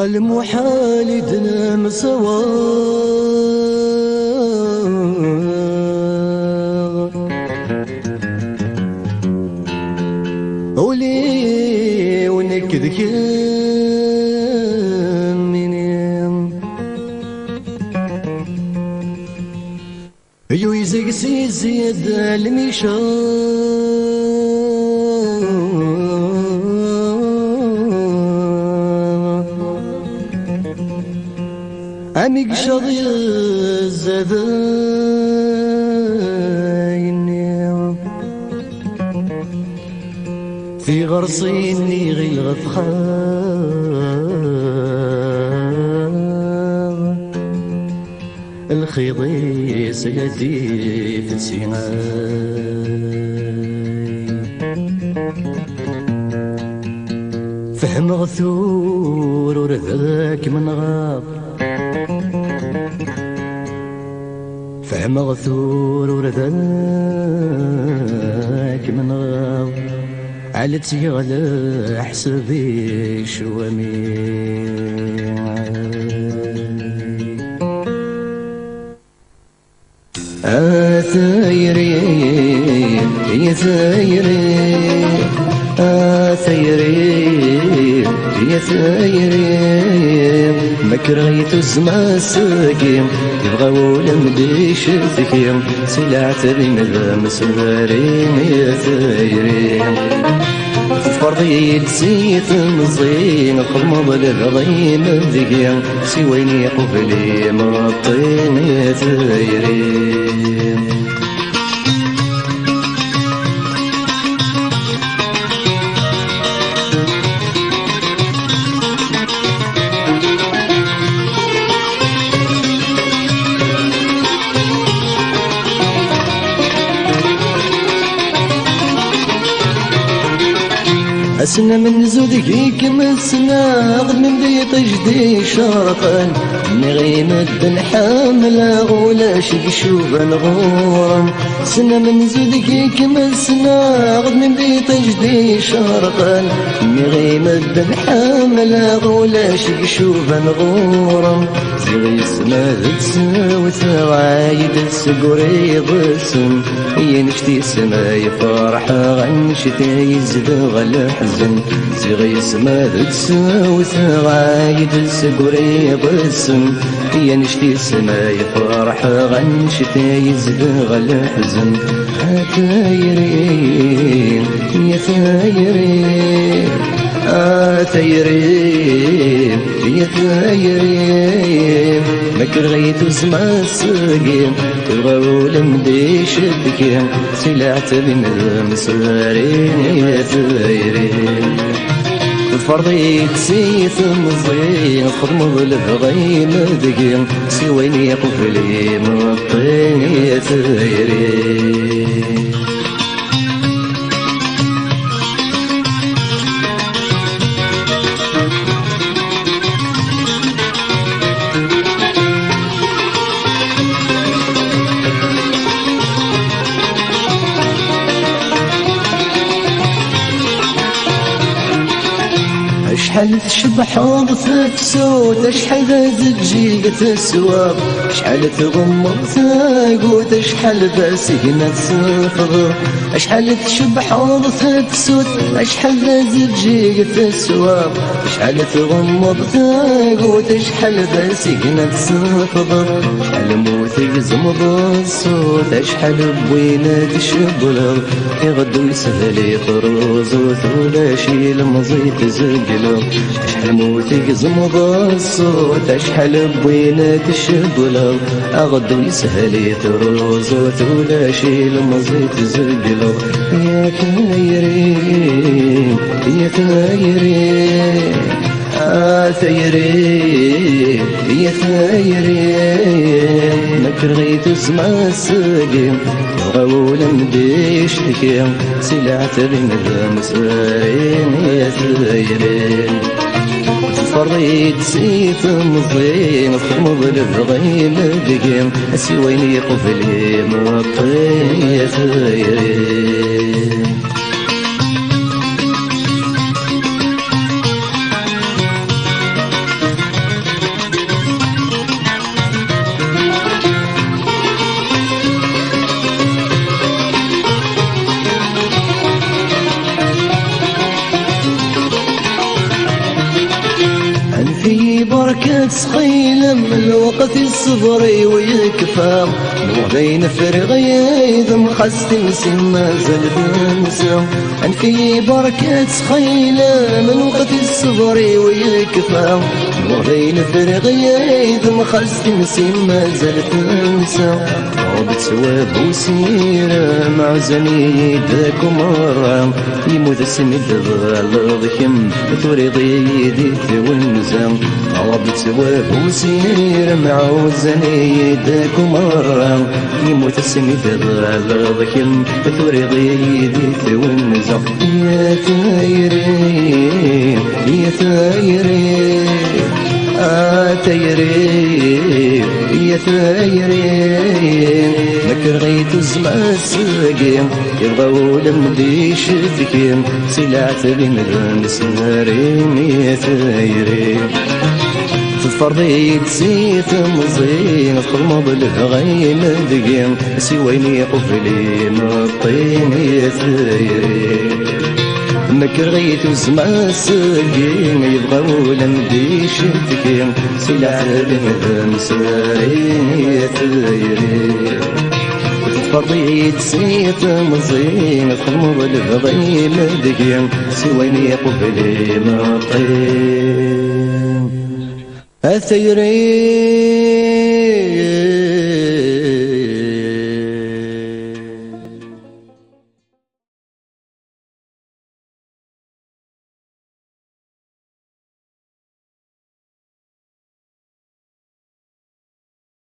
غالمحال دنام سوا ولي ونكد كامنين يو يزيق زياد الميشان عميق شاضي الزباين في غرصيني غير الغفخان الخيضي سيدي في السماء فهم غثور ورذاك من غاب فهم غثور ورداك من غاب علتي على حسبي شوامي ثايري يا ثايري ثايري يا ثايري مكرهيت الزمان ساقيم يبغى ولا مديش ثكيم سلعت بين المسوارين يا ثايري فرضي لسيت مزين الخلمض للغيم ذكيم سويني قبلي مطين يا ثايري أسنى من زودك مسنا غد من بيت جدي شرقا نغيمة الحاملة ولا شق شوفا نغورا سنة من زودك مسنا غد من بيت جدي شرقا نغيمة الحاملة ولا شق شوفا نغورا زغي سما تساوت عايد السقوري ضسم ينشتي سما يفرح غنشتي يزدغ الحزن زغي سما تساوت عايد السقوري ضسم ينشتي سما يفرح غنشتي يزدغ الحزن ثايرين يا ثايرين ثايرين يا ثايرين مكرهيت زمان ساقيم تبغى مديش بكيم سلعت بين المسوارين يا ثايرين فرضي تسيث مزين خضمض الغيم ذقيم سويني قفلي مطين يا ثايرين شحال تشبح وضثك سود شحال تجيك السواب شحال تغمض ثاقوت شحال باسقنا تسفر شحال تشبح وضثك سود شحال تجيك السواب شحال تغمض ثاقوت شحال باسقنا تسفر شحال موثق زمض الصوت شحال بوينة تشبلغ يغدو يسهل يطروز ولا شي المزيت زقلغ شحال موثق زمض الصوت شحال بوينة تشبلغ أغدو يسهل يطروز ولا شي المزيت زقلغ يا ثايرين يا ثايرين ثايرين يا ثايرين مكرهيت زمان ساقيم غولا مديش تكيم سلعت بين المسوارين يا ثايرين فريت سيف مضين خضمض للغيم دقيم سويني قفلي مطين يا ثايرين بركة سخيلة من الوقت الصبري ويكفى وبين فرغ يذم خست مسمى زلب نسى أن في بركة سخيلة من وقت الصبري ويكفى وبين فرغ يذم خست مسمى زلب نسى وبتسواب وسيرة مع زنيدك ومرة يموت السمد ضخم تريضي يديك والنزام وبتسواب وسيرة مع زنيدك ومرة يموت السمد ضخم تريضي يديك والنزام يا ثايري يا ثايري تايري يا ثايري مكرغيت زمع الساقيم يبغاو لمدي شفكيم سلعت بين المسمارين يا ثايري فرضيت زيت مزين القلب بالغيم دقيم سويني قبلي مطين يا ثايري مكرغيت وزمع الساقين يبغاو لمدي شفكيم سلعت بين المسمارين يا ثايري فرضيت زيت مزين القلب بالغيم دقيم سويني قبلي مطين الثيرين